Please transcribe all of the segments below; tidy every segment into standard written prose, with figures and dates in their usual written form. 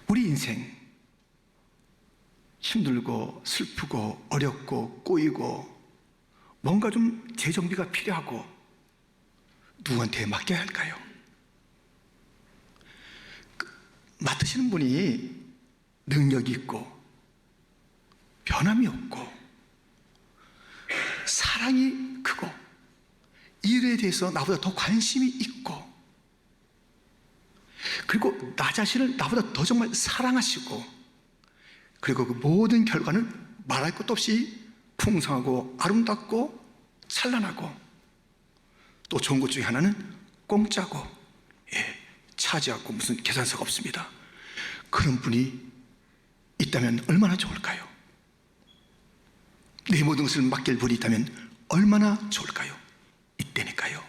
우리 인생 힘들고 슬프고 어렵고 꼬이고 뭔가 좀 재정비가 필요하고 누구한테 맡겨야 할까요? 맡으시는 분이 능력이 있고 변함이 없고 사랑이 크고 일에 대해서 나보다 더 관심이 있고 그리고 나 자신을 나보다 더 정말 사랑하시고 그리고 그 모든 결과는 말할 것도 없이 풍성하고 아름답고 찬란하고 또 좋은 것 중에 하나는 공짜고 차지 않고 무슨 계산서가 없습니다. 그런 분이 있다면 얼마나 좋을까요? 내 모든 것을 맡길 분이 있다면 얼마나 좋을까요? 이때니까요.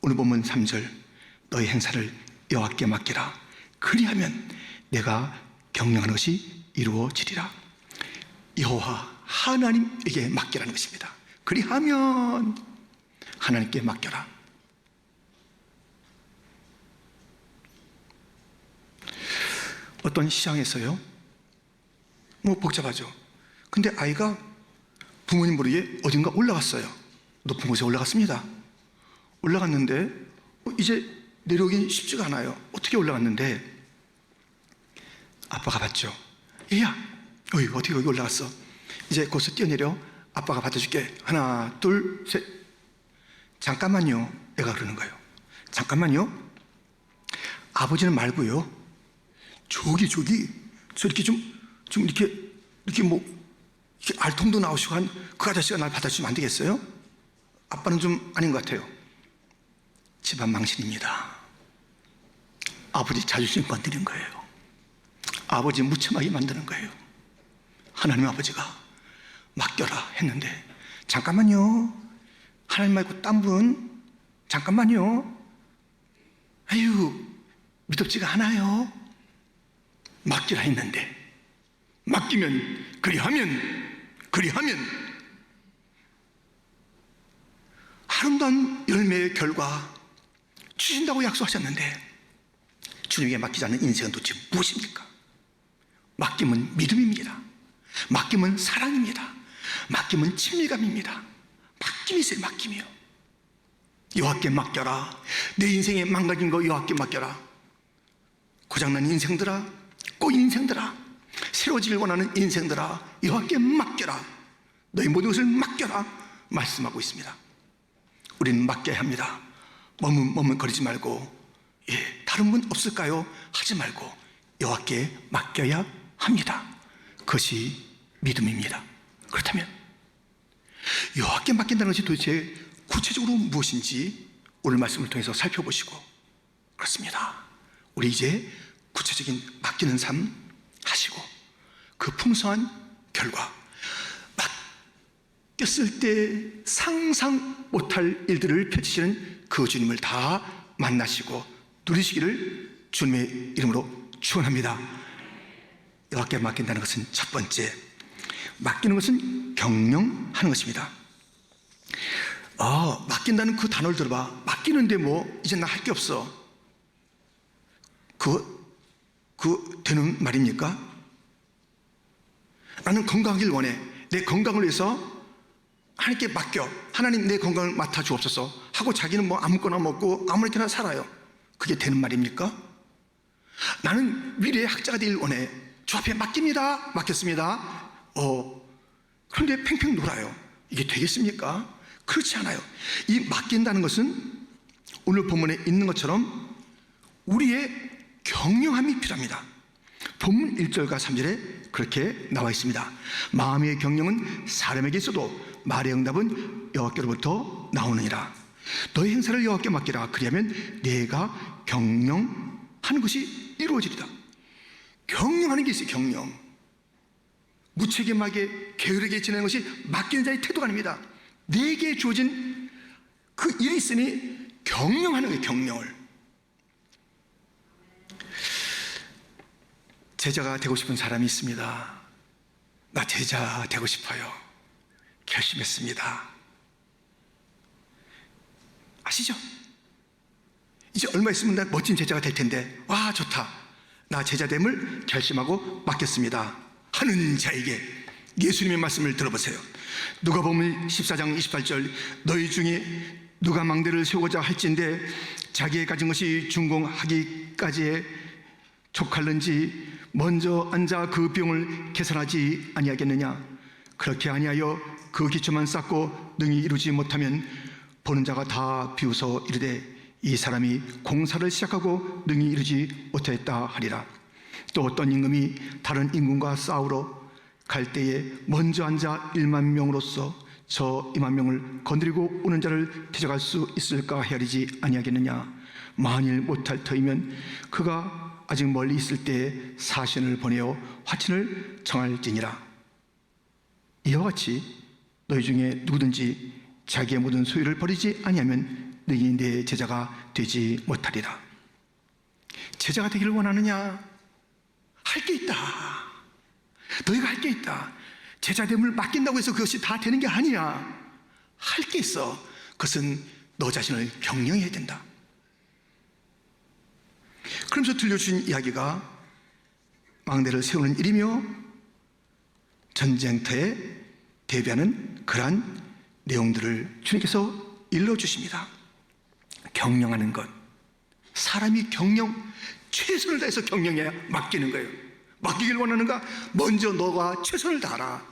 오늘 본문 3절 너의 행사를 여호와께 맡기라. 그리하면 내가 경영하는 것이 이루어지리라. 여호와 하나님에게 맡기라는 것입니다. 그리하면 하나님께 맡겨라. 어떤 시장에서요, 뭐 복잡하죠. 근데 아이가 부모님 모르게 어딘가 올라갔어요. 높은 곳에 올라갔습니다. 올라갔는데 이제 내려오긴 쉽지가 않아요. 어떻게 올라갔는데 아빠가 봤죠. 얘야, 어떻게 여기 올라갔어? 이제 거기서 뛰어내려. 아빠가 받아줄게. 하나, 둘, 셋. 잠깐만요. 애가 그러는 거예요. 잠깐만요. 아버지는 말고요. 저기 저렇게 좀 이렇게 뭐 이렇게 알통도 나오시고 한 그 아저씨가 날 받아주면 안 되겠어요? 아빠는 좀 아닌 것 같아요. 집안 망신입니다. 아버지 자존심 건드린 거예요. 아버지 무참하게 만드는 거예요. 하나님 아버지가 맡겨라 했는데 잠깐만요. 하나님 말고 딴 분 잠깐만요. 아유 미덥지가 않아요. 맡기라 했는데 맡기면 그리하면 아름다운 열매의 결과 주신다고 약속하셨는데 주님에게 맡기지 않는 인생은 도대체 무엇입니까? 맡김은 믿음입니다. 맡김은 사랑입니다. 맡김은 친밀감입니다. 맡김이 있어요. 맡김이요. 여호와께 맡겨라. 내 인생에 망가진 거 여호와께 맡겨라. 고장난 인생들아, 꼬인 인생들아, 새로워지길 원하는 인생들아, 여호와께 맡겨라. 너희 모든 것을 맡겨라 말씀하고 있습니다. 우리는 맡겨야 합니다. 머뭇거리지 말고 다른 분 없을까요? 하지 말고 여호와께 맡겨야 합니다. 그것이 믿음입니다. 그렇다면 여호와께 맡긴다는 것이 도대체 구체적으로 무엇인지 오늘 말씀을 통해서 살펴보시고, 그렇습니다. 우리 이제 구체적인 맡기는 삶 하시고 그 풍성한 결과, 맡겼을 때 상상 못할 일들을 펼치시는 그 주님을 다 만나시고 누리시기를 주님의 이름으로 축원합니다. 여호와께 맡긴다는 것은 첫 번째, 맡기는 것은 경영하는 것입니다. 맡긴다는 그 단어를 들어봐. 맡기는데 뭐 이제 나 할 게 없어. 그 되는 말입니까? 나는 건강하길 원해. 내 건강을 위해서 하나님께 맡겨. 하나님 내 건강을 맡아 주옵소서 하고 자기는 뭐 아무거나 먹고 아무렇게나 살아요. 그게 되는 말입니까? 나는 미래의 학자가 되길 원해. 주 앞에 맡깁니다. 맡겼습니다. 그런데 팽팽 놀아요. 이게 되겠습니까? 그렇지 않아요. 이 맡긴다는 것은 오늘 본문에 있는 것처럼 우리의 경영함이 필요합니다. 본문 1절과 3절에 그렇게 나와 있습니다. 마음의 경영은 사람에게 있어도 말의 응답은 여호와께로부터 나오느니라. 너의 행사를 여호와께 맡기라. 그리하면 내가 경영하는 것이 이루어지리라. 경영하는 게 있어요. 경영. 무책임하게 게으르게 지내는 것이 맡기는 자의 태도가 아닙니다. 내게 주어진 그 일이 있으니 경영하는 거예요. 경영을. 제자가 되고 싶은 사람이 있습니다. 나 제자 되고 싶어요. 결심했습니다. 아시죠? 이제 얼마 있으면 나 멋진 제자가 될 텐데, 와 좋다. 나 제자됨을 결심하고 맡겼습니다 하는 자에게 예수님의 말씀을 들어보세요. 누가복음 14장 28절, 너희 중에 누가 망대를 세우고자 할진대 자기의 가진 것이 준공하기까지에 족할는지 먼저 앉아 그 비용을 계산하지 아니하겠느냐. 그렇게 아니하여 그 기초만 쌓고 능히 이루지 못하면 보는 자가 다 비웃어 이르되 이 사람이 공사를 시작하고 능히 이루지 못하였다 하리라. 또 어떤 임금이 다른 임금과 싸우러 갈 때에 먼저 앉아 1만 명으로서 저 2만 명을 건드리고 오는 자를 대적할 수 있을까 헤아리지 아니하겠느냐. 만일 못할 터이면 그가 아직 멀리 있을 때에 사신을 보내어 화친을 청할지니라. 이와 같이 너희 중에 누구든지 자기의 모든 소유를 버리지 아니하면 너희 내 제자가 되지 못하리라. 제자가 되기를 원하느냐? 할 게 있다. 너희가 할 게 있다. 제자됨을 맡긴다고 해서 그것이 다 되는 게 아니야. 할 게 있어. 그것은 너 자신을 경영해야 된다. 그러면서 들려주신 이야기가 망대를 세우는 일이며 전쟁터에 대비하는 그러한 내용들을 주님께서 일러주십니다. 경영하는 것, 사람이 최선을 다해서 경영해야 맡기는 거예요. 맡기길 원하는가? 먼저 너가 최선을 다하라.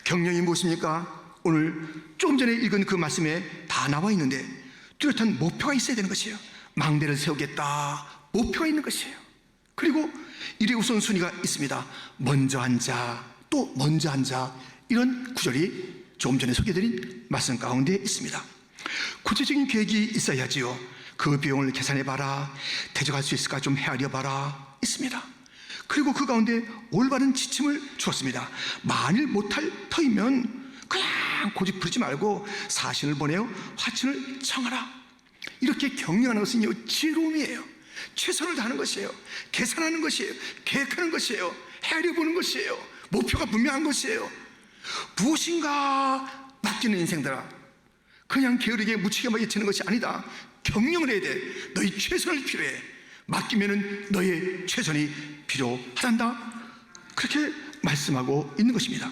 경영이 무엇입니까? 오늘 조금 전에 읽은 그 말씀에 다 나와 있는데 뚜렷한 목표가 있어야 되는 것이에요. 망대를 세우겠다, 목표가 있는 것이에요. 그리고 일의 우선순위가 있습니다. 먼저 앉아, 또 먼저 앉아. 이런 구절이 조금 전에 소개해드린 말씀 가운데 있습니다. 구체적인 계획이 있어야지요. 그 비용을 계산해봐라, 대적할 수 있을까 좀 헤아려봐라 있습니다. 그리고 그 가운데 올바른 지침을 주었습니다. 만일 못할 터이면 그냥 고집 부리지 말고 사신을 보내어 화친을 청하라. 이렇게 경영하는 것은 지혜로움이에요. 최선을 다하는 것이에요. 계산하는 것이에요. 계획하는 것이에요. 헤아려보는 것이에요. 목표가 분명한 것이에요. 무엇인가 맡기는 인생들아, 그냥 게으르게 묻히게 외치는 것이 아니다. 경영을 해야 돼. 너희 최선을 필요해. 맡기면은 너의 최선이 필요하단다. 그렇게 말씀하고 있는 것입니다.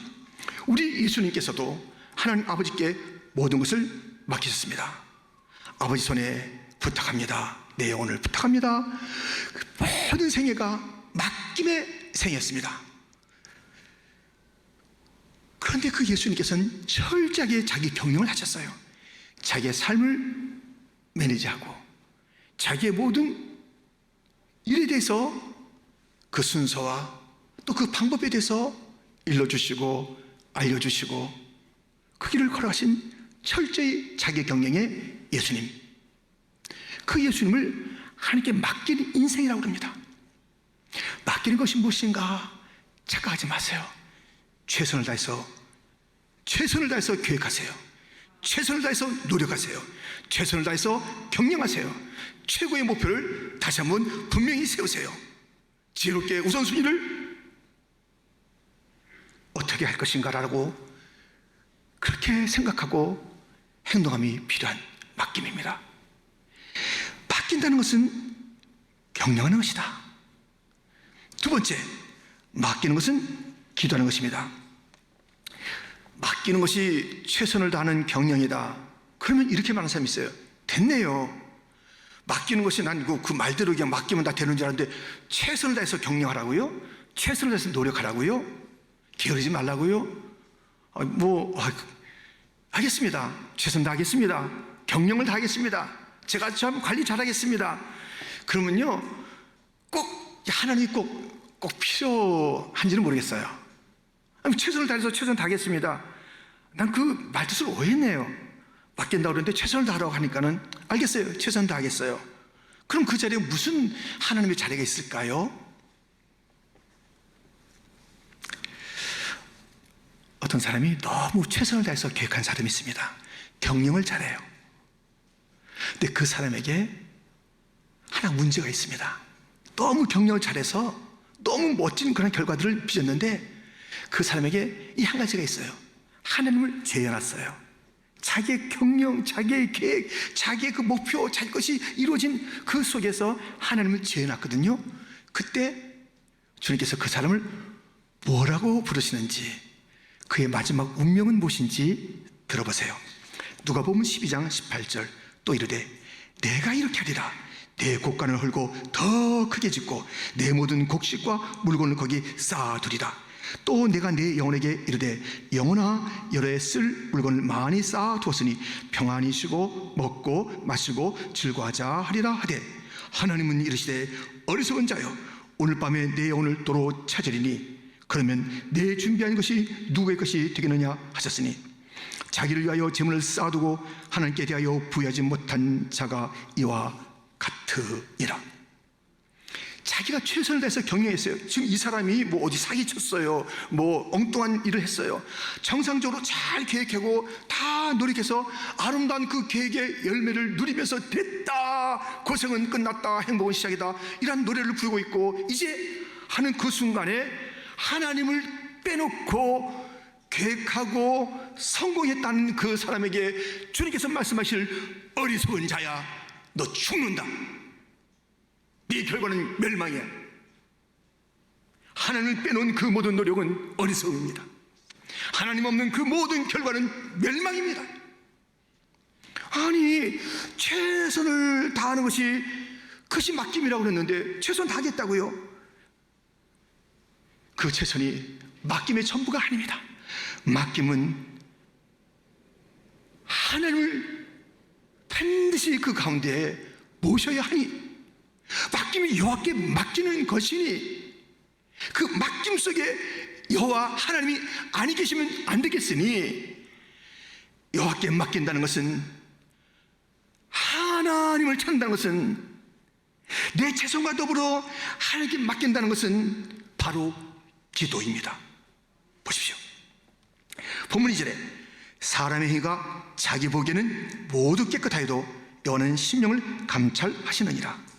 우리 예수님께서도 하나님 아버지께 모든 것을 맡기셨습니다. 아버지 손에 부탁합니다. 내 영혼을 부탁합니다. 모든 생애가 맡김의 생애였습니다. 그런데 그 예수님께서는 철저하게 자기 경영을 하셨어요. 자기의 삶을 매니지하고 자기의 모든 일에 대해서 그 순서와 또 그 방법에 대해서 일러주시고 알려주시고 그 길을 걸어가신 철저히 자기 경영의 예수님, 그 예수님을 하나님께 맡기는 인생이라고 합니다. 맡기는 것이 무엇인가 착각하지 마세요. 최선을 다해서 계획하세요. 최선을 다해서 노력하세요. 최선을 다해서 경영하세요. 최고의 목표를 다시 한번 분명히 세우세요. 지혜롭게 우선순위를 어떻게 할 것인가라고 그렇게 생각하고 행동함이 필요한 맡김입니다. 맡긴다는 것은 경영하는 것이다. 두 번째, 맡기는 것은 기도하는 것입니다. 맡기는 것이 최선을 다하는 경영이다. 그러면 이렇게 말하는 사람이 있어요. 됐네요. 맡기는 것이 난 그 말대로 그냥 맡기면 다 되는 줄 알았는데 최선을 다해서 경영하라고요? 최선을 다해서 노력하라고요? 게으르지 말라고요? 알겠습니다. 최선 다하겠습니다. 경영을 다하겠습니다. 제가 좀 관리 잘하겠습니다. 그러면요, 꼭 하나님이 꼭 필요한지는 모르겠어요. 최선을 다해서 최선 다하겠습니다. 난 그 말뜻을 오해했네요. 맡긴다고 그러는데 최선을 다하라고 하니까는 알겠어요. 최선 다하겠어요. 그럼 그 자리에 무슨 하나님의 자리가 있을까요? 어떤 사람이 너무 최선을 다해서 계획한 사람이 있습니다. 경영을 잘해요. 근데 그 사람에게 하나 문제가 있습니다. 너무 경영을 잘해서 너무 멋진 그런 결과들을 빚었는데 그 사람에게 이 한 가지가 있어요. 하나님을 제어놨어요. 자기의 경영, 자기의 계획, 자기의 그 목표, 자기 것이 이루어진 그 속에서 하나님을 제어놨거든요. 그때 주님께서 그 사람을 뭐라고 부르시는지, 그의 마지막 운명은 무엇인지 들어보세요. 누가복음 12장 18절. 또 이르되 내가 이렇게 하리라. 내 곡간을 헐고 더 크게 짓고 내 모든 곡식과 물건을 거기 쌓아두리라. 또 내가 내 영혼에게 이르되 영혼아, 여러에 쓸 물건을 많이 쌓아두었으니 평안히 쉬고 먹고 마시고 즐거워하자 하리라 하되, 하나님은 이르시되 어리석은 자여, 오늘 밤에 내 영혼을 도로 찾으리니 그러면 내 준비한 것이 누구의 것이 되겠느냐 하셨으니, 자기를 위하여 재물을 쌓아두고 하나님께 대하여 부여하지 못한 자가 이와 같으니라. 자기가 최선을 다해서 경영했어요. 지금 이 사람이 뭐 어디 사기쳤어요, 뭐 엉뚱한 일을 했어요. 정상적으로 잘 계획하고 다 노력해서 아름다운 그 계획의 열매를 누리면서 됐다, 고생은 끝났다, 행복은 시작이다, 이런 노래를 부르고 있고, 이제 하는 그 순간에 하나님을 빼놓고 계획하고 성공했다는 그 사람에게 주님께서 말씀하실, 어리석은 자야, 너 죽는다. 네 결과는 멸망이야. 하나님을 빼놓은 그 모든 노력은 어리석음입니다. 하나님 없는 그 모든 결과는 멸망입니다. 아니, 최선을 다하는 것이 그것이 맡김이라고 그랬는데 최선 다하겠다고요? 그 최선이 맡김의 전부가 아닙니다. 맡김은 하나님을 반드시 그 가운데 모셔야 하니, 맡김이 여호와께 맡기는 것이니, 그 맡김 속에 여호와 하나님이 아니 계시면 안 되겠으니, 여호와께 맡긴다는 것은, 하나님을 찾는다는 것은, 내 최선과 더불어 하나님께 맡긴다는 것은 바로 기도입니다. 보십시오. 본문 2절에 사람의 행위가 자기 보기에는 모두 깨끗하여도 여호와는 심령을 감찰하시느니라.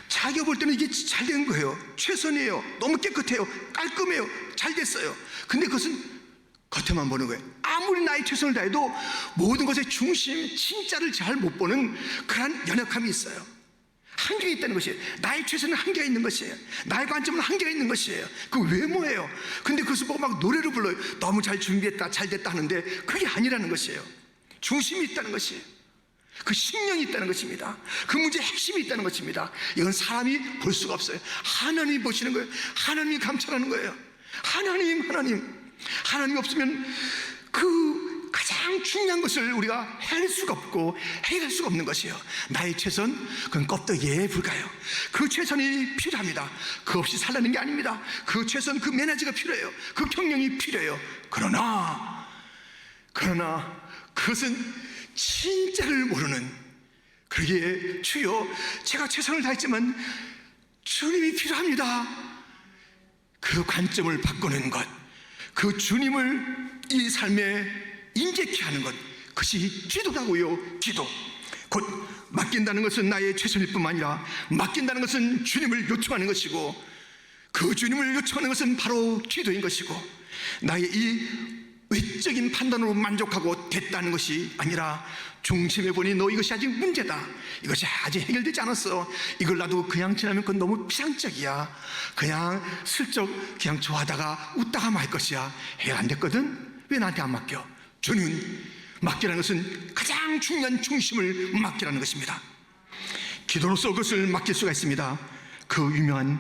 자기가 볼 때는 이게 잘 된 거예요. 최선이에요. 너무 깨끗해요. 깔끔해요. 잘 됐어요. 근데 그것은 겉에만 보는 거예요. 아무리 나의 최선을 다해도 모든 것의 중심, 진짜를 잘 못 보는 그러한 연약함이 있어요. 한계가 있다는 것이에요. 나의 최선은 한계가 있는 것이에요. 나의 관점은 한계가 있는 것이에요. 그 외모예요. 근데 그것을 보고 막 노래를 불러요. 너무 잘 준비했다, 잘 됐다 하는데 그게 아니라는 것이에요. 중심이 있다는 것이에요. 그 신령이 있다는 것입니다. 그 문제의 핵심이 있다는 것입니다. 이건 사람이 볼 수가 없어요. 하나님이 보시는 거예요. 하나님이 감찰하는 거예요. 하나님이 없으면 그 가장 중요한 것을 우리가 해낼 수가 없고 해결할 수가 없는 것이에요. 나의 최선, 그건 껍데기에 불과해요. 그 최선이 필요합니다. 그 없이 살라는 게 아닙니다. 그 최선, 그 매너지가 필요해요. 그 경영이 필요해요. 그러나 그것은 진짜를 모르는, 그러기에 주여, 제가 최선을 다했지만 주님이 필요합니다. 그 관점을 바꾸는 것, 그 주님을 이 삶에 인격케 하는 것, 그것이 기도라고요. 기도. 곧 맡긴다는 것은 나의 최선일 뿐만 아니라 맡긴다는 것은 주님을 요청하는 것이고, 그 주님을 요청하는 것은 바로 기도인 것이고, 나의 이 외적인 판단으로 만족하고 됐다는 것이 아니라 중심에 보니 너 이것이 아직 문제다, 이것이 아직 해결되지 않았어, 이걸 놔두고 그냥 지나면 그건 너무 피상적이야, 그냥 슬쩍 그냥 좋아하다가 웃다가 말 것이야, 해결 안 됐거든? 왜 나한테 안 맡겨? 주님, 맡기라는 것은 가장 중요한 중심을 맡기라는 것입니다. 기도로서 그것을 맡길 수가 있습니다. 그 유명한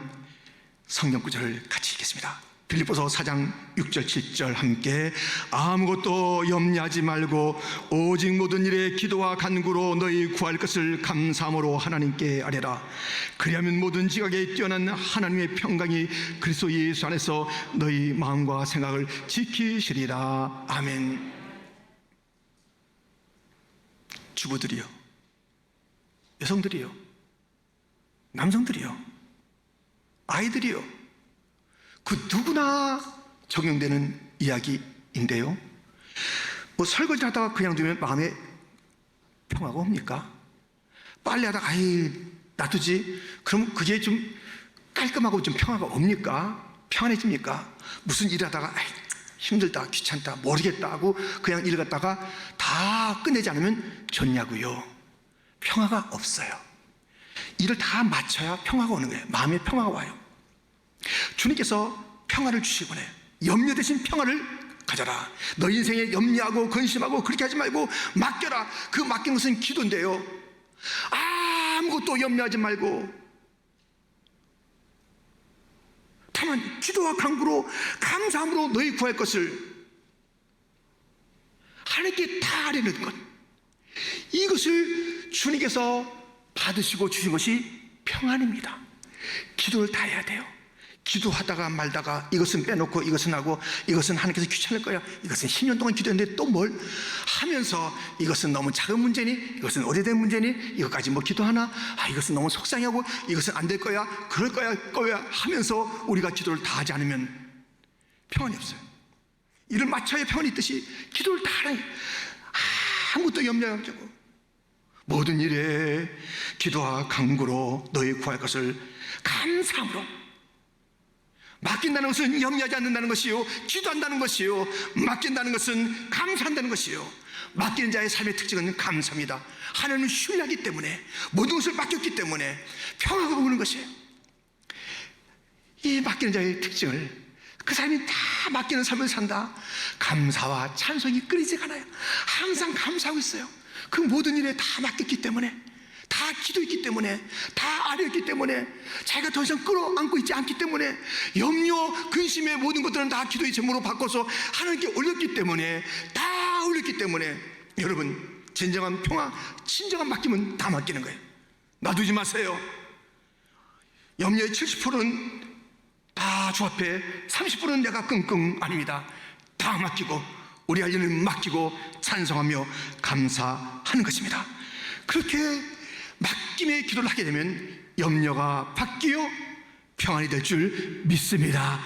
성경 구절을 같이 읽겠습니다. 빌립보서 4장 6절 7절 함께, 아무것도 염려하지 말고 오직 모든 일에 기도와 간구로 너희 구할 것을 감사함으로 하나님께 아뢰라. 그리하면 모든 지각에 뛰어난 하나님의 평강이 그리스도 예수 안에서 너희 마음과 생각을 지키시리라. 아멘. 주부들이요, 여성들이요, 남성들이요, 아이들이요, 그 누구나 적용되는 이야기인데요, 뭐 설거지 하다가 그냥 두면 마음에 평화가 옵니까? 빨래하다가 아이 놔두지, 그럼 그게 좀 깔끔하고 좀 평화가 옵니까? 평안해집니까? 무슨 일 하다가 아이 힘들다, 귀찮다, 모르겠다 하고 그냥 일 갔다가 다 끝내지 않으면 좋냐고요? 평화가 없어요. 일을 다 마쳐야 평화가 오는 거예요. 마음에 평화가 와요. 주님께서 평화를 주시곤 해요. 염려 대신 평화를 가져라. 너 인생에 염려하고 근심하고 그렇게 하지 말고 맡겨라. 그 맡긴 것은 기도인데요, 아무것도 염려하지 말고 다만 기도와 간구로 감사함으로 너희 구할 것을 하나님께 다 아뢰는 것, 이것을 주님께서 받으시고 주신 것이 평안입니다. 기도를 다 해야 돼요. 기도하다가 말다가 이것은 빼놓고 이것은 하고, 이것은 하나님께서 귀찮을 거야, 이것은 10년 동안 기도했는데 또 뭘 하면서, 이것은 너무 작은 문제니, 이것은 오래된 문제니, 이것까지 뭐 기도하나, 이것은 너무 속상해하고, 이것은 안 될 거야, 그럴 거야 하면서 우리가 기도를 다 하지 않으면 평안이 없어요. 이를 맞춰야 평안이 있듯이 기도를 다 하라. 아무것도 염려하지 말고 모든 일에 기도와 간구로 너희 구할 것을 감사함으로. 맡긴다는 것은 염려하지 않는다는 것이요, 기도한다는 것이요, 맡긴다는 것은 감사한다는 것이요. 맡기는 자의 삶의 특징은 감사입니다. 하나님을 신뢰하기 때문에, 모든 것을 맡겼기 때문에 평화가 오는 것이에요. 이 맡기는 자의 특징을, 그 사람이 다 맡기는 삶을 산다, 감사와 찬송이 끊이지 않아요. 항상 감사하고 있어요. 그 모든 일에 다 맡겼기 때문에, 다 기도했기 때문에, 다 아뢰었기 때문에, 자기가 더 이상 끌어안고 있지 않기 때문에, 염려, 근심의 모든 것들은 다 기도의 제목으로 바꿔서 하나님께 올렸기 때문에, 다 올렸기 때문에, 여러분, 진정한 평화, 진정한 맡김은 다 맡기는 거예요. 놔두지 마세요. 염려의 70%는 다 주 앞에, 30%는 내가 끙끙 아닙니다. 다 맡기고, 우리 할 일은 맡기고 찬송하며 감사하는 것입니다. 그렇게 맡김의 기도를 하게 되면 염려가 바뀌어 평안이 될 줄 믿습니다.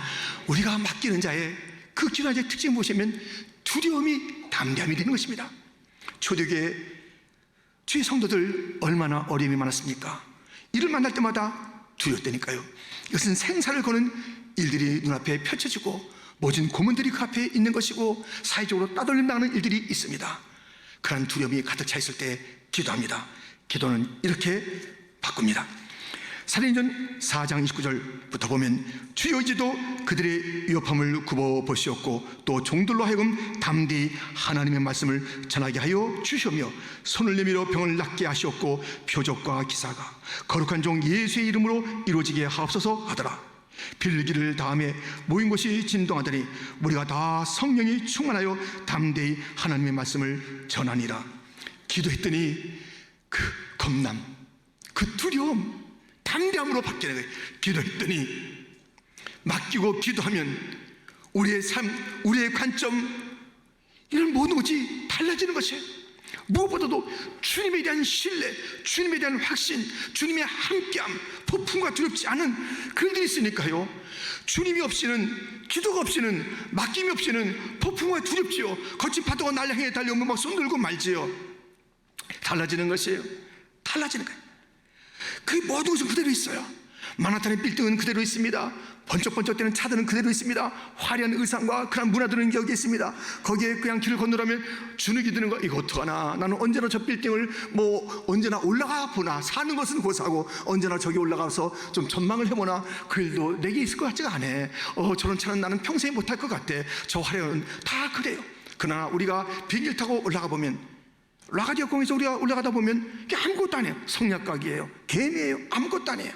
우리가 맡기는 자의 그 기도의 특징이 무엇이냐면 두려움이 담대함이 되는 것입니다. 초대교회 주의 성도들 얼마나 어려움이 많았습니까? 이를 만날 때마다 두렵다니까요. 이것은 생사를 거는 일들이 눈앞에 펼쳐지고 모진 고문들이 그 앞에 있는 것이고 사회적으로 따돌림 당하는 일들이 있습니다. 그런 두려움이 가득 차 있을 때 기도합니다. 기도는 이렇게 바꿉니다. 사도행전 4장 29절부터 보면, 주여 이제도 그들의 위협함을 굽어보시었고 또 종들로 하여금 담대히 하나님의 말씀을 전하게 하여 주시오며 손을 내밀어 병을 낫게 하시었고 표적과 기사가 거룩한 종 예수의 이름으로 이루어지게 하옵소서 하더라. 빌기를 다음에 모인 곳이 진동하더니 우리가 다 성령이 충만하여 담대히 하나님의 말씀을 전하니라. 기도했더니 그 겁남, 그 두려움, 담대함으로 바뀌는 거예요. 기도했더니, 맡기고 기도하면 우리의 삶, 우리의 관점, 이런 모든 것이 달라지는 것이에요. 무엇보다도 주님에 대한 신뢰, 주님에 대한 확신, 주님의 함께함, 폭풍과 두렵지 않은 그들이 있으니까요. 주님이 없이는, 기도가 없이는, 맡김이 없이는 폭풍과 두렵지요. 거친 파도가 날 향해 달려오면 막 손들고 말지요. 달라지는 것이에요. 달라지는 거예요. 그 모든 것은 그대로 있어요. 만하탄의 빌딩은 그대로 있습니다. 번쩍번쩍 되는 차들은 그대로 있습니다. 화려한 의상과 그런 문화들은 여기 있습니다. 거기에 그냥 길을 건너라면 주눅이 드는 거, 이거 어떡하나, 나는 언제나 저 빌딩을 언제나 올라가 보나, 사는 것은 고사하고 언제나 저기 올라가서 좀 전망을 해보나, 그 일도 내게 있을 것 같지가 않아. 저런 차는 나는 평생 못할 것 같아. 저 화려한, 다 그래요. 그러나 우리가 비행기를 타고 올라가 보면, 라가디아 공에서 우리가 올라가다 보면 아무것도 아니에요. 성냥가기예요, 개미예요, 아무것도 아니에요.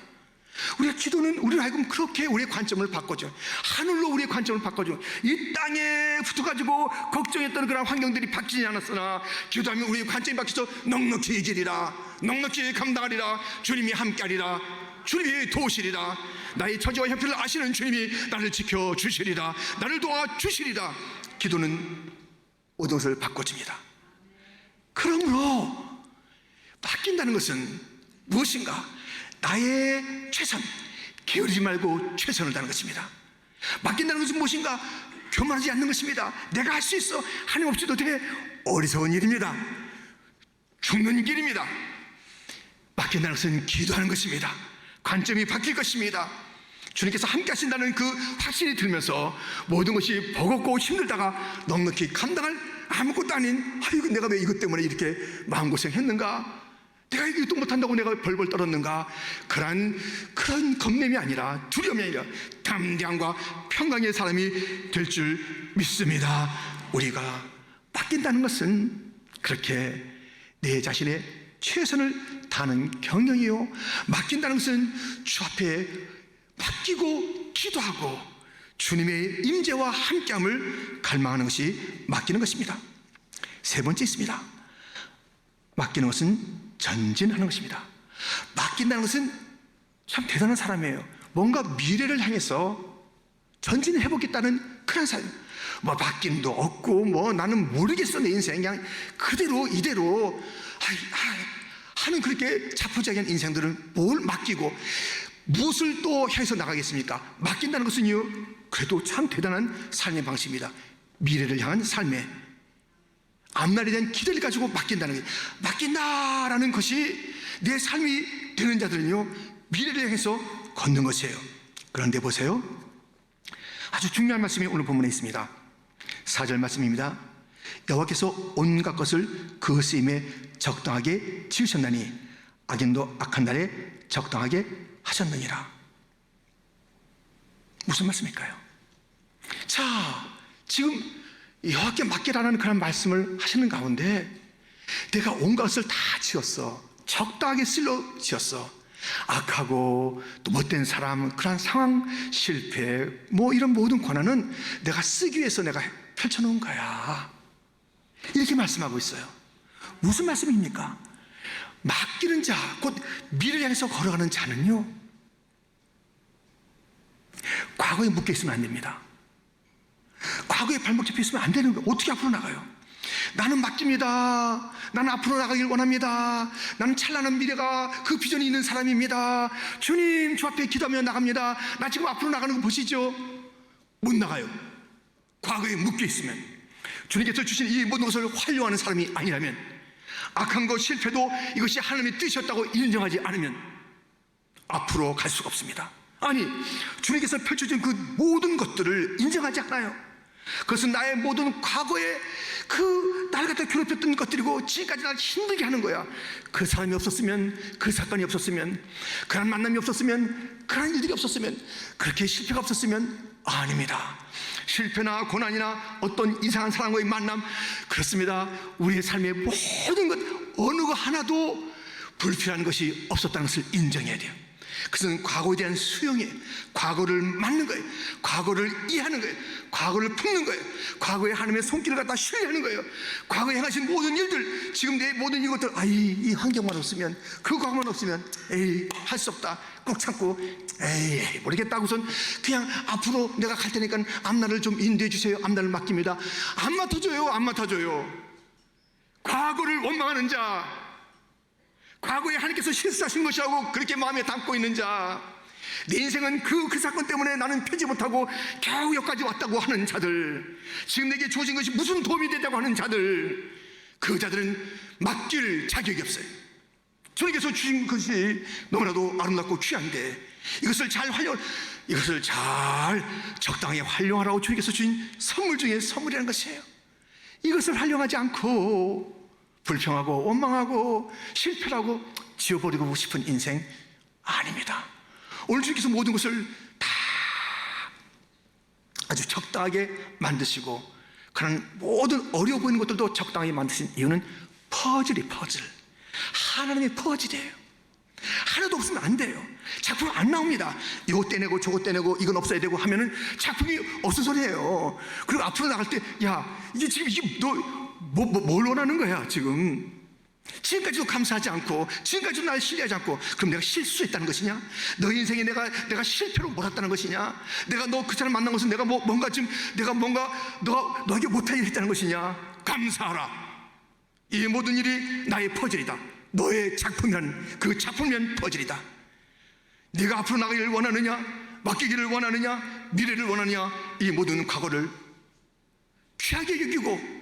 우리가 기도는 우리를 하여금 그렇게 우리의 관점을 바꿔줘요. 하늘로 우리의 관점을 바꿔줘요. 이 땅에 붙어가지고 걱정했던 그런 환경들이 바뀌지 않았으나 기도하면 우리의 관점이 바뀌어서 넉넉히 이기리라, 넉넉히 감당하리라, 주님이 함께하리라, 주님이 도우시리라, 나의 처지와 형편을 아시는 주님이 나를 지켜주시리라, 나를 도와주시리라. 기도는 모든 것을 바꿔줍니다. 그러므로 바뀐다는 것은 무엇인가? 나의 최선, 게으르지 말고 최선을 다하는 것입니다. 맡긴다는 것은 무엇인가? 교만하지 않는 것입니다. 내가 할 수 있어, 하나님 없이도 돼, 어리석은 일입니다. 죽는 길입니다. 맡긴다는 것은 기도하는 것입니다. 관점이 바뀔 것입니다. 주님께서 함께 하신다는 그 확신이 들면서 모든 것이 버겁고 힘들다가 넉넉히 감당할 아무것도 아닌, 아이고 내가 왜 이것 때문에 이렇게 마음고생했는가, 내가 이것도 못한다고 내가 벌벌 떨었는가? 그런 겁냄이 아니라, 두려움이 아니라 담대함과 평강의 사람이 될 줄 믿습니다. 우리가 맡긴다는 것은 그렇게 내 자신의 최선을 다하는 경영이요, 맡긴다는 것은 주 앞에 맡기고 기도하고 주님의 임재와 함께함을 갈망하는 것이 맡기는 것입니다. 세 번째 있습니다. 맡기는 것은 전진하는 것입니다. 맡긴다는 것은 참 대단한 사람이에요. 뭔가 미래를 향해서 전진을 해보겠다는 그런 사람. 뭐 맡김도 없고 나는 모르겠어, 내 인생 그냥 그대로 이대로 하는 그렇게 자포자기한 인생들은 뭘 맡기고 무엇을 또 해서 나가겠습니까? 맡긴다는 것은요, 그래도 참 대단한 삶의 방식입니다. 미래를 향한 삶의 앞날에 대한 기대를 가지고 맡긴다는 게, 맡긴다라는 것이 내 삶이 되는 자들은요, 미래를 향해서 걷는 것이에요. 그런데 보세요, 아주 중요한 말씀이 오늘 본문에 있습니다. 4절 말씀입니다. 여호와께서 온갖 것을 그 쓰임에 적당하게 지으셨나니 악인도 악한 날에 적당하게 하셨느니라. 무슨 말씀일까요? 자, 지금 여호와께 맡기라는 그런 말씀을 하시는 가운데 내가 온갖 것을 다 지었어. 적당하게 쓸어 지었어. 악하고 또 못된 사람, 그런 상황, 실패, 이런 모든 권한은 내가 쓰기 위해서 내가 펼쳐놓은 거야. 이렇게 말씀하고 있어요. 무슨 말씀입니까? 맡기는 자, 곧 미래를 향해서 걸어가는 자는요, 과거에 묶여 있으면 안 됩니다. 과거에 발목 잡혀 있으면 안 되는 거예요. 어떻게 앞으로 나가요? 나는 맡깁니다. 나는 앞으로 나가길 원합니다. 나는 찬란한 미래가 그 비전이 있는 사람입니다. 주님, 주 앞에 기도하며 나갑니다. 나 지금 앞으로 나가는 거 보시죠? 못 나가요. 과거에 묶여 있으면, 주님께서 주신 이 모든 것을 활용하는 사람이 아니라면, 악한 것, 실패도 이것이 하나님의 뜻이었다고 인정하지 않으면 앞으로 갈 수가 없습니다. 아니, 주님께서 펼쳐진 그 모든 것들을 인정하지 않아요. 그것은 나의 모든 과거에 날 갖다 괴롭혔던 것들이고 지금까지 날 힘들게 하는 거야. 그 사람이 없었으면, 그 사건이 없었으면, 그런 만남이 없었으면, 그런 일들이 없었으면, 그렇게 실패가 없었으면 아닙니다. 실패나 고난이나 어떤 이상한 사람과의 만남, 그렇습니다. 우리의 삶의 모든 것, 어느 거 하나도 불필요한 것이 없었다는 것을 인정해야 돼요. 그것은 과거에 대한 수용이에요. 과거를 맞는 거예요. 과거를 이해하는 거예요. 과거를 품는 거예요. 과거에 하나님의 손길을 갖다 신뢰하는 거예요. 과거에 행하신 모든 일들, 지금 내 모든 이것들, 이 환경만 없으면, 그 과거만 없으면, 할 수 없다. 꾹 참고, 모르겠다고선 그냥 앞으로 내가 갈 테니까 앞날을 좀 인도해 주세요. 앞날을 맡깁니다. 안 맡아줘요. 안 맡아줘요. 과거를 원망하는 자, 과거에 하나님께서 실수하신 것이라고 그렇게 마음에 담고 있는 자, 내 인생은 그 사건 때문에 나는 펴지 못하고 겨우 여기까지 왔다고 하는 자들, 지금 내게 주어진 것이 무슨 도움이 된다고 하는 자들, 그 자들은 맡길 자격이 없어요. 주님께서 주신 것이 너무나도 아름답고 귀한데 이것을 잘 적당히 활용하라고 주님께서 주신 선물 중에 선물이라는 것이에요. 이것을 활용하지 않고 불평하고 원망하고 실패하고 지워버리고 싶은 인생 아닙니다. 오늘 주님께서 모든 것을 다 아주 적당하게 만드시고, 그런 모든 어려워 보이는 것들도 적당하게 만드신 이유는 퍼즐. 하나님의 퍼즐이에요. 하나도 없으면 안 돼요. 작품 안 나옵니다. 이거 떼내고 저거 떼내고 이건 없어야 되고 하면은 작품이 없은 소리예요. 그리고 앞으로 나갈 때, 이게 지금 너 뭘 원하는 거야 지금? 지금까지도 감사하지 않고, 지금까지도 날 신뢰하지 않고, 그럼 내가 실수했다는 것이냐? 너 인생에 내가 실패로 몰았다는 것이냐? 내가 너 그 사람 만난 것은 내가 너에게 못한 일을 했다는 것이냐? 감사하라. 이 모든 일이 나의 퍼즐이다. 너의 작품이란, 그 작품이란 퍼즐이다. 네가 앞으로 나가기를 원하느냐? 맡기기를 원하느냐? 미래를 원하느냐? 이 모든 과거를 귀하게 여기고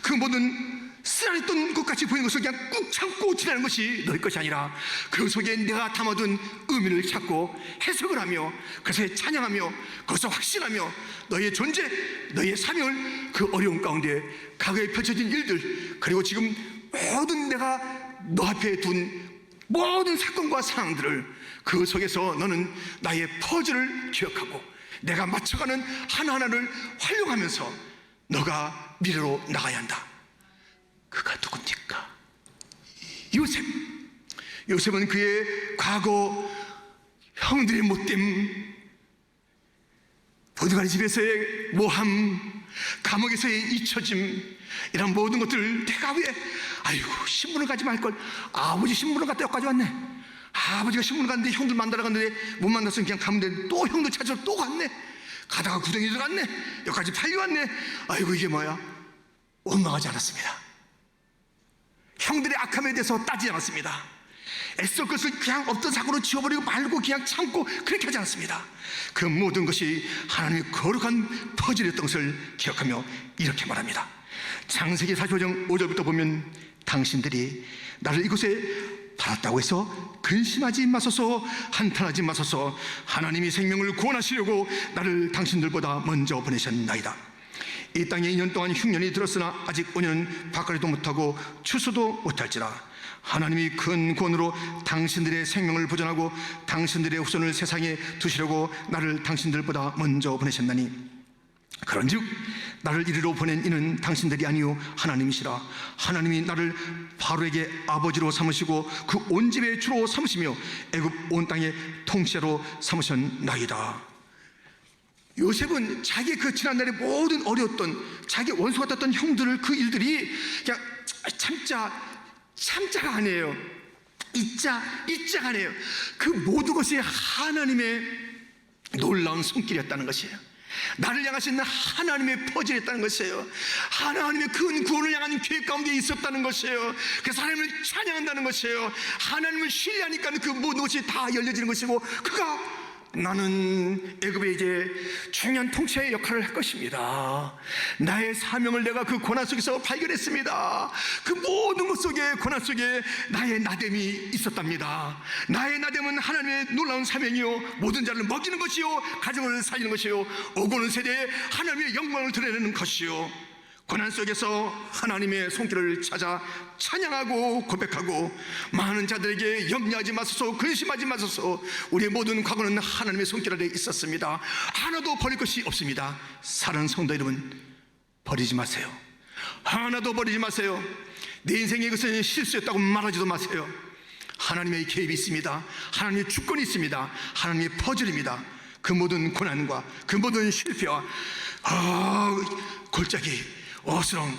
그 모든 쓰라렸던 것 같이 보이는 것을 그냥 꾹 참고 지나는 것이 너의 것이 아니라 그 속에 내가 담아둔 의미를 찾고 해석을 하며 그것에 찬양하며 그것을 확신하며 너의 존재, 너의 사명을 그 어려운 가운데 과거에 펼쳐진 일들, 그리고 지금 모든 내가 너 앞에 둔 모든 사건과 상황들을 그 속에서 너는 나의 퍼즐을 기억하고 내가 맞춰가는 하나하나를 활용하면서 너가 미래로 나가야 한다. 그가 누굽니까? 요셉. 요셉은 그의 과거 형들의 못됨, 보디발 집에서의 모함, 감옥에서의 잊혀짐, 이런 모든 것들을 내가 왜 신문을 가지 말걸, 아버지 신문을 갔다 여기까지 왔네, 아버지가 신문을 갔는데 형들 만나러 갔는데 못 만났으면 그냥 가면 되는데 또 형들 찾으러 또 갔네, 가다가 구덩이 들어갔네, 여기까지 팔려왔네, 이게 뭐야? 원망하지 않았습니다. 형들의 악함에 대해서 따지지 않았습니다. 애써 그것을 그냥 없던 사고로 지워버리고 말고 그냥 참고 그렇게 하지 않았습니다. 그 모든 것이 하나님의 거룩한 퍼즐이었던 것을 기억하며 이렇게 말합니다. 창세기 45장 5절부터 보면 당신들이 나를 이곳에 팔았다고 해서 근심하지 마소서, 한탄하지 마소서. 하나님이 생명을 구원하시려고 나를 당신들보다 먼저 보내셨나이다. 이 땅에 2년 동안 흉년이 들었으나 아직 5년은 바꿔리도 못하고 추수도 못할지라. 하나님이 큰 구원으로 당신들의 생명을 보존하고 당신들의 후손을 세상에 두시려고 나를 당신들보다 먼저 보내셨나니, 그런즉 나를 이리로 보낸 이는 당신들이 아니요 하나님이시라. 하나님이 나를 바로에게 아버지로 삼으시고 그 온 집의 주로 삼으시며 애굽 온 땅의 통치자로 삼으셨나이다. 요셉은 자기 그 지난날의 모든 어려웠던 자기 원수 같았던 형들을, 그 일들이 그냥 참자가 아니에요. 잊자가 아니에요. 그 모든 것이 하나님의 놀라운 손길이었다는 것이에요. 나를 향하신 하나님의 퍼즐이었다는 것이에요. 하나님의 큰 구원을 향한 계획 가운데 있었다는 것이에요. 그래서 하나님을 찬양한다는 것이에요. 하나님을 신뢰하니까 그 모든 것이 다 열려지는 것이고, 그가 나는 애굽의 이제 중요한 통치의 역할을 할 것입니다. 나의 사명을 내가 그 고난 속에서 발견했습니다. 그 모든 것 속에, 고난 속에 나의 나됨이 있었답니다. 나의 나됨은 하나님의 놀라운 사명이요, 모든 자를 먹이는 것이요, 가정을 살리는 것이요, 오고 오는 세대에 하나님의 영광을 드러내는 것이요, 고난 속에서 하나님의 손길을 찾아 찬양하고 고백하고, 많은 자들에게 염려하지 마소서, 근심하지 마소서, 우리의 모든 과거는 하나님의 손길 아래 있었습니다. 하나도 버릴 것이 없습니다. 사랑하는 성도 여러분, 버리지 마세요. 하나도 버리지 마세요. 내 인생에 이것은 실수였다고 말하지도 마세요. 하나님의 개입이 있습니다. 하나님의 주권이 있습니다. 하나님의 퍼즐입니다. 그 모든 고난과 그 모든 실패와 골짜기, 어스렁,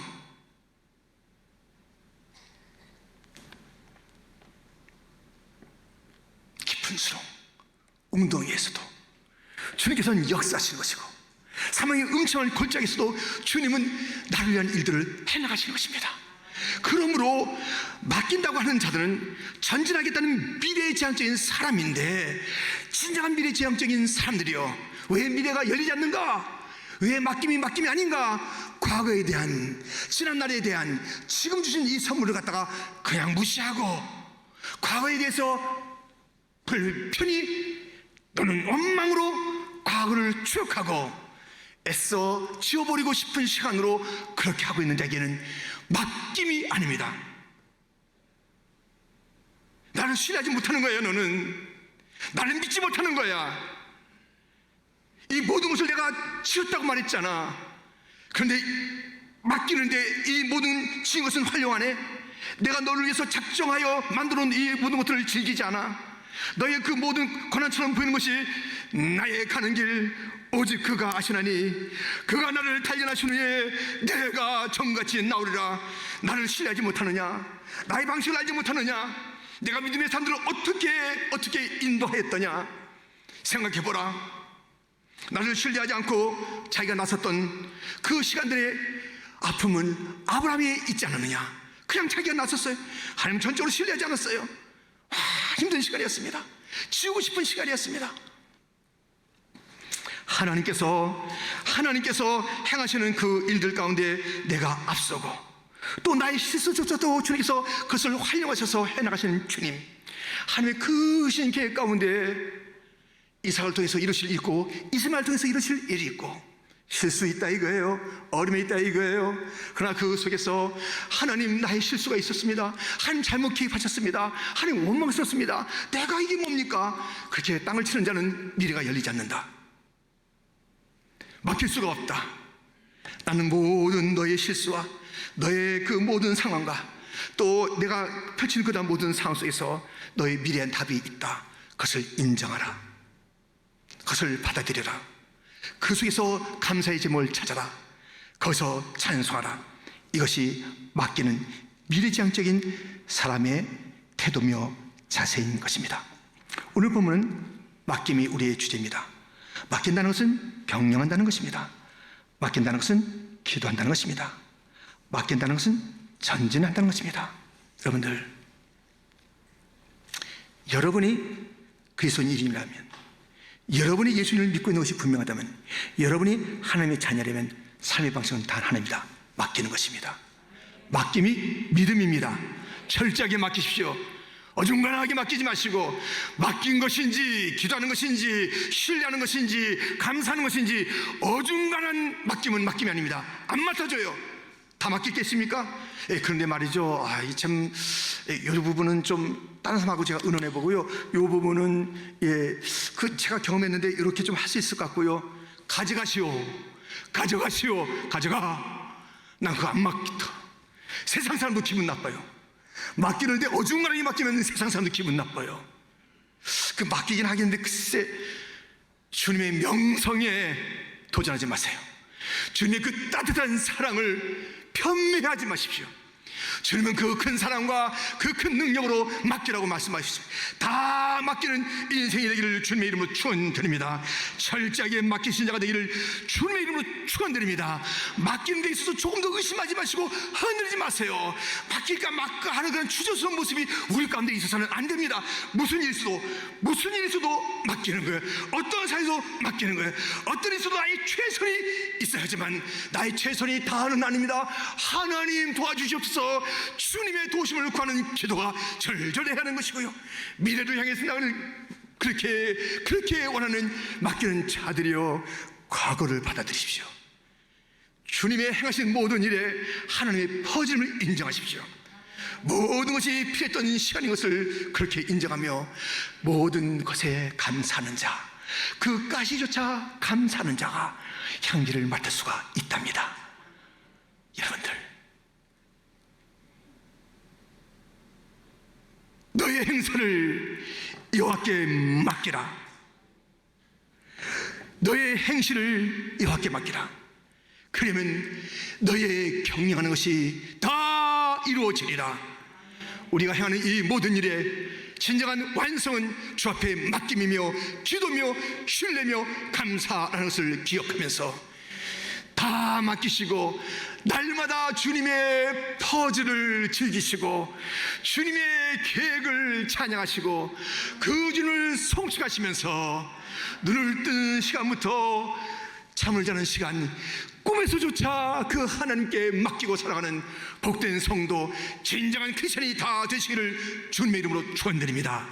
깊은 수렁, 웅덩이에서도 주님께서는 역사하시는 것이고, 사망의 음침한 골짜기에서도 주님은 나를 위한 일들을 해나가시는 것입니다. 그러므로 맡긴다고 하는 자들은 전진하겠다는 미래지향적인 사람인데, 진정한 미래지향적인 사람들이요, 왜 미래가 열리지 않는가? 왜 맡김이 아닌가? 과거에 대한, 지난날에 대한, 지금 주신 이 선물을 갖다가 그냥 무시하고, 과거에 대해서 불편히 또는 원망으로 과거를 추억하고 애써 지워버리고 싶은 시간으로 그렇게 하고 있는 자에게는 맡김이 아닙니다. 나를 신뢰하지 못하는 거예요. 너는 나를 믿지 못하는 거야. 이 모든 것을 내가 지었다고 말했잖아. 그런데 맡기는데 이 모든 지은 것은 활용하네. 내가 너를 위해서 작정하여 만들어 놓은 이 모든 것들을 즐기지 않아. 너의 그 모든 고난처럼 보이는 것이 나의 가는 길 오직 그가 아시나니, 그가 나를 단련하신 후에 내가 정같이 나오리라. 나를 신뢰하지 못하느냐? 나의 방식을 알지 못하느냐? 내가 믿음의 사람들을 어떻게 인도하였더냐? 생각해보라. 나를 신뢰하지 않고 자기가 나섰던 그 시간들의 아픔은 아브라함이 있지 않았느냐? 그냥 자기가 나섰어요. 하나님 전적으로 신뢰하지 않았어요. 힘든 시간이었습니다. 지우고 싶은 시간이었습니다. 하나님께서 행하시는 그 일들 가운데 내가 앞서고, 또 나의 실수조차도 주님께서 그것을 활용하셔서 해나가시는 주님, 하나님의 크신 계획 가운데 이삭을 통해서 이루실 일이 있고, 이스마엘을 통해서 이루실 일이 있고, 실수 있다 이거예요. 어려움이 있다 이거예요. 그러나 그 속에서 하나님, 나의 실수가 있었습니다. 하나님 잘못 개입하셨습니다. 하나님 원망스럽습니다. 내가 이게 뭡니까? 그렇게 땅을 치는 자는 미래가 열리지 않는다. 막힐 수가 없다. 나는 모든 너의 실수와 너의 그 모든 상황과 또 내가 펼치는 그다음 모든 상황 속에서 너의 미래한 답이 있다. 그것을 인정하라. 그것을 받아들여라. 그 속에서 감사의 제목을 찾아라. 거기서 찬송하라. 이것이 맡기는 미래지향적인 사람의 태도며 자세인 것입니다. 오늘 본문은 맡김이 우리의 주제입니다. 맡긴다는 것은 병령한다는 것입니다. 맡긴다는 것은 기도한다는 것입니다. 맡긴다는 것은 전진한다는 것입니다. 여러분들, 여러분이 그리스도인이라면, 여러분이 예수님을 믿고 있는 것이 분명하다면, 여러분이 하나님의 자녀라면 삶의 방식은 단 하나입니다. 맡기는 것입니다. 맡김이 믿음입니다. 철저하게 맡기십시오. 어중간하게 맡기지 마시고, 맡긴 것인지 기도하는 것인지 신뢰하는 것인지 감사하는 것인지 어중간한 맡김은 맡김이 아닙니다. 안 맡아줘요. 다 맡기겠습니까? 그런데 말이죠, 참, 이 부분은 좀 다른 사람하고 제가 의논해 보고요, 이 부분은 제가 경험했는데 이렇게 좀 할 수 있을 것 같고요. 가져가시오. 가져가. 난 그거 안 맡긴다. 세상 사람도 기분 나빠요. 맡기는데 어중간하게 맡기면 세상 사람도 기분 나빠요. 그 맡기긴 하겠는데 글쎄, 주님의 명성에 도전하지 마세요. 주님의 그 따뜻한 사랑을 편미하지 마십시오. 주님은 그 큰 사랑과 그 큰 능력으로 맡기라고 말씀하셨습니다. 다 맡기는 인생이 되기를 주님의 이름으로 축원드립니다. 철저하게 맡기신 자가 되기를 주님의 이름으로 축원드립니다. 맡기는 데 있어서 조금 더 의심하지 마시고 흔들리지 마세요. 맡길까 말까 하는 그런 주저스러운 모습이 우리 가운데 있어서는 안 됩니다. 무슨 일 있어도 맡기는 거예요. 어떤 사이에서 맡기는 거예요. 어떤 일에서도 나의 최선이 있어야지만 나의 최선이 다는 아닙니다. 하나님 도와주시옵소서. 주님의 도우심을 구하는 기도가 절절해야 하는 것이고요, 미래를 향해서 나가는 그렇게 원하는 맡기는 자들이여, 과거를 받아들이십시오. 주님의 행하신 모든 일에 하나님의 퍼짐을 인정하십시오. 모든 것이 필요했던 시간인 것을 그렇게 인정하며 모든 것에 감사하는 자, 그 가시조차 감사하는 자가 향기를 맡을 수가 있답니다. 여러분들, 너의 행사를 여호와께 맡기라. 너의 행실을 여호와께 맡기라. 그러면 너의 경영하는 것이 다 이루어지리라. 우리가 행하는 이 모든 일에 진정한 완성은 주 앞에 맡김이며 기도며 신뢰며 감사라는 것을 기억하면서 다 맡기시고 날마다 주님의 퍼즐을 즐기시고 주님의 계획을 찬양하시고 그 주님을 송축하시면서 눈을 뜨는 시간부터 잠을 자는 시간, 꿈에서조차 그 하나님께 맡기고 살아가는 복된 성도, 진정한 크리스천이 다 되시기를 주님의 이름으로 축원드립니다.